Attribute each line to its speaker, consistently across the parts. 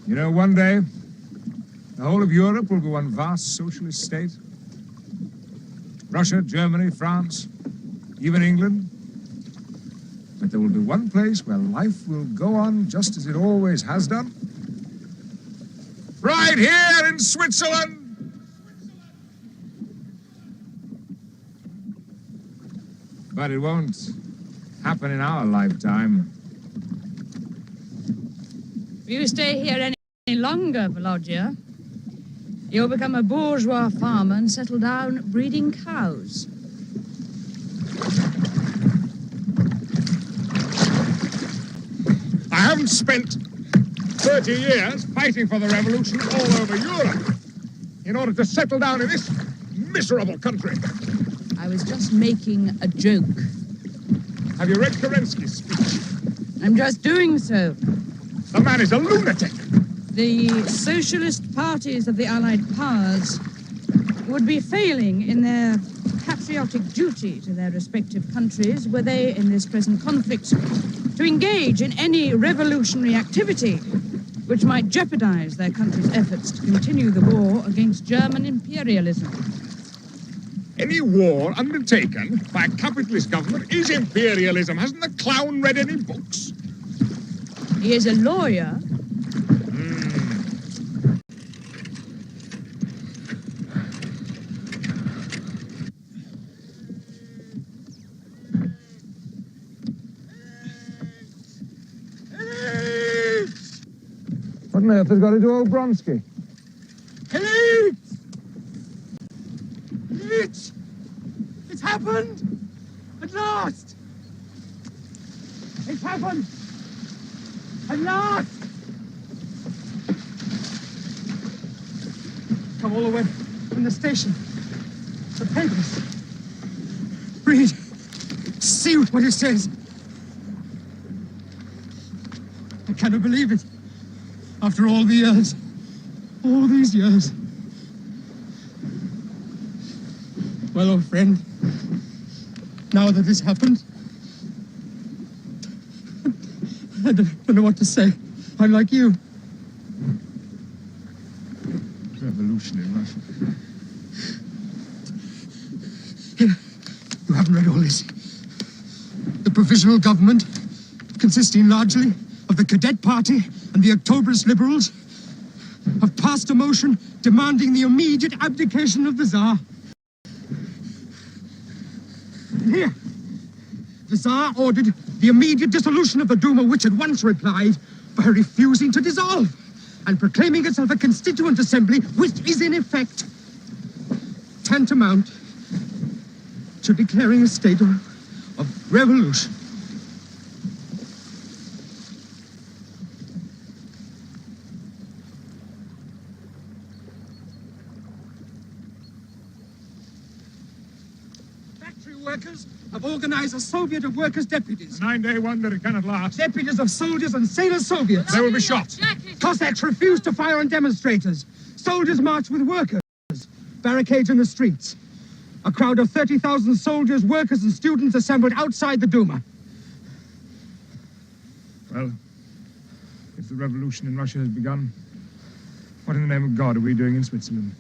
Speaker 1: You know, one day, the whole of Europe will be one vast socialist state. Russia, Germany, France, even England. But there will be one place where life will go on just as it always has done. Right here in Switzerland! But it won't happen in our lifetime.
Speaker 2: If you stay here any longer, Volodya, you'll become a bourgeois farmer and settle down breeding cows.
Speaker 1: I haven't spent 30 years fighting for the revolution all over Europe in order to settle down in this miserable country.
Speaker 2: I was just making a joke.
Speaker 1: Have you read Kerensky's speech?
Speaker 2: I'm just doing so.
Speaker 1: The man is a lunatic.
Speaker 2: The socialist parties of the Allied powers would be failing in their patriotic duty to their respective countries were they, in this present conflict, to engage in any revolutionary activity which might jeopardize their country's efforts to continue the war against German imperialism.
Speaker 1: Any war undertaken by a capitalist government is imperialism. Hasn't the clown read any books?
Speaker 2: He is a lawyer.
Speaker 1: What on earth has got to do old Bronsky?
Speaker 3: It's happened! At last! It's happened! At last! Come all the way from the station. The papers. Read. See what it says. I cannot believe it. After all the years. All these years. Well, old friend, now that this happened, I don't know what to say. I'm like you.
Speaker 1: Revolution in Russia.
Speaker 3: Here, you haven't read all this. The provisional government, consisting largely of the Cadet Party and the Octoberist Liberals, have passed a motion demanding the immediate abdication of the Tsar. Here, the Tsar ordered the immediate dissolution of the Duma, which at once replied by refusing to dissolve and proclaiming itself a constituent assembly, which is in effect tantamount to declaring a state of revolution. Workers have organized a Soviet of workers' deputies.
Speaker 1: A 9-day wonder it cannot last.
Speaker 3: Deputies of soldiers and sailor Soviets.
Speaker 1: They will be shot.
Speaker 3: Cossacks refuse to fire on demonstrators. Soldiers march with workers. Barricades in the streets. A crowd of 30,000 soldiers, workers, and students assembled outside the Duma.
Speaker 1: Well, if the revolution in Russia has begun, what in the name of God are we doing in Switzerland?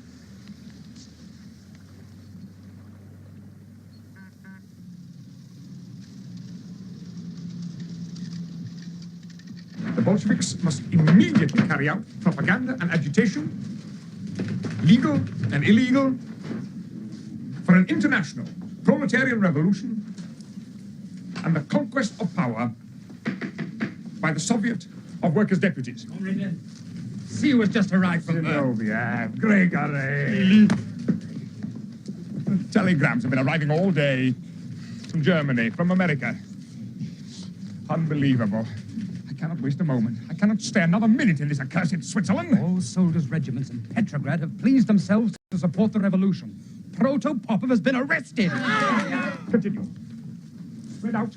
Speaker 1: The Bolsheviks must immediately carry out propaganda and agitation, legal and illegal, for an international proletarian revolution and the conquest of power by the Soviet of Workers' Deputies.
Speaker 3: See who has just arrived from
Speaker 1: Zinoviev, Gregory. Telegrams have been arriving all day from Germany, from America. Unbelievable. I cannot waste a moment. I cannot stay another minute in this accursed Switzerland.
Speaker 4: All soldiers' regiments in Petrograd have pleased themselves to support the revolution. Proto-Popov has been arrested.
Speaker 1: Continue. Spread out.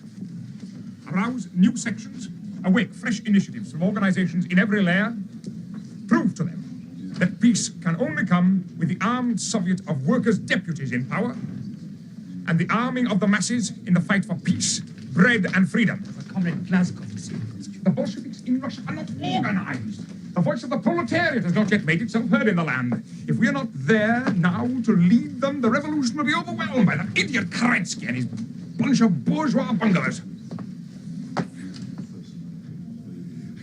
Speaker 1: Arouse new sections. Awake fresh initiatives from organizations in every layer. Prove to them that peace can only come with the armed Soviet of workers' deputies in power and the arming of the masses in the fight for peace, bread, and freedom.
Speaker 4: Comrade Glasgow,
Speaker 1: The Bolsheviks in Russia are not organized. The voice of the proletariat has not yet made itself heard in the land. If we are not there now to lead them, the revolution will be overwhelmed by that idiot Kerensky and his bunch of bourgeois bunglers. I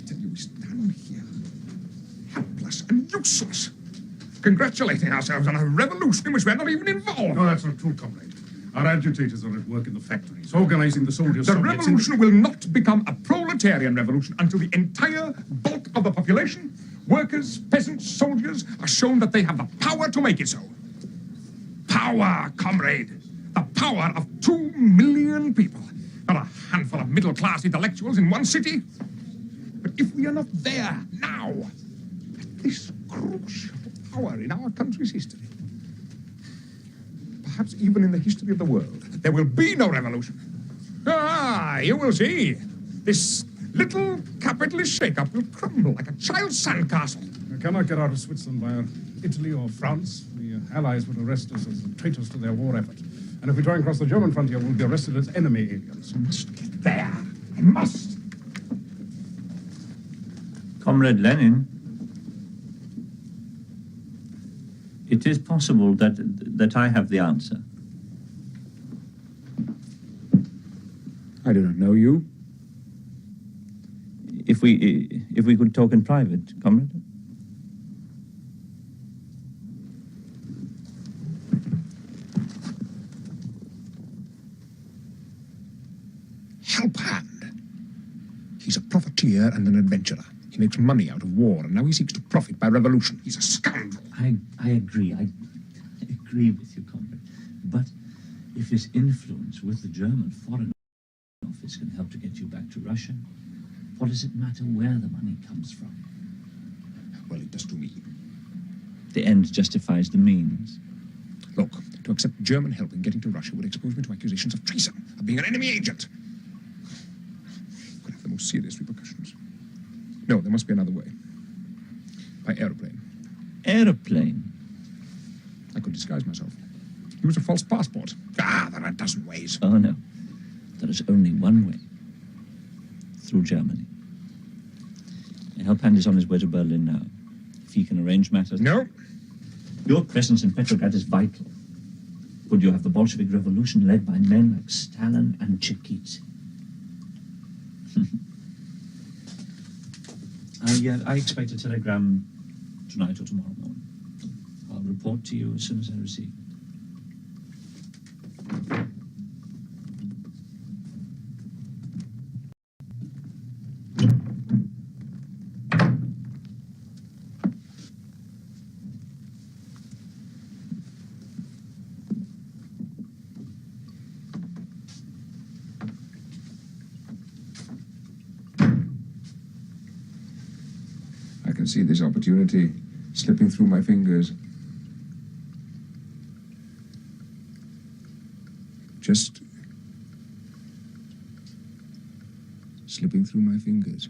Speaker 1: tell you, we stand here, helpless and useless, congratulating ourselves on a revolution in which we're not even involved.
Speaker 5: No, that's not true, comrade. Our agitators are at work in the factories, organizing the soldiers.
Speaker 1: The revolution will not become a proletarian revolution until the entire bulk of the population, workers, peasants, soldiers, are shown that they have the power to make it so. Power, comrade. The power of 2 million people. Not a handful of middle-class intellectuals in one city. But if we are not there now, at this crucial hour in our country's history, perhaps even in the history of the world, there will be no revolution. Ah, you will see. This little capitalist shake-up will crumble like a child's sandcastle.
Speaker 5: We cannot get out of Switzerland via Italy or France. The Allies would arrest us as traitors to their war effort. And if we try and cross the German frontier, we'll be arrested as enemy aliens.
Speaker 1: We must get there. I must.
Speaker 6: Comrade Lenin, it is possible that I have the answer.
Speaker 1: I do not know you.
Speaker 6: If we could talk in private, comrade.
Speaker 1: Help hand. He's a profiteer and an adventurer. He makes money out of war, and now he seeks to profit by revolution. He's a scoundrel.
Speaker 6: I agree. I agree with you, comrade. But if his influence with the German Foreign Office can help to get you back to Russia, what does it matter where the money comes from?
Speaker 1: Well, it does to me.
Speaker 6: The end justifies the means.
Speaker 1: Look, to accept German help in getting to Russia would expose me to accusations of treason, of being an enemy agent. It could have the most serious repercussions. No, there must be another way. By aeroplane.
Speaker 6: Aeroplane?
Speaker 1: I could disguise myself. Use a false passport. Ah, there are a dozen ways.
Speaker 6: Oh, no. There is only one way. Through Germany. A help hand is on his way to Berlin now. If he can arrange matters...
Speaker 1: No.
Speaker 6: Your presence in Petrograd is vital. Would you have the Bolshevik Revolution led by men like Stalin and Chikitsin? I expect a telegram tonight or tomorrow morning. I'll report to you as soon as I receive it.
Speaker 1: I can see this opportunity slipping through my fingers. Just slipping through my fingers.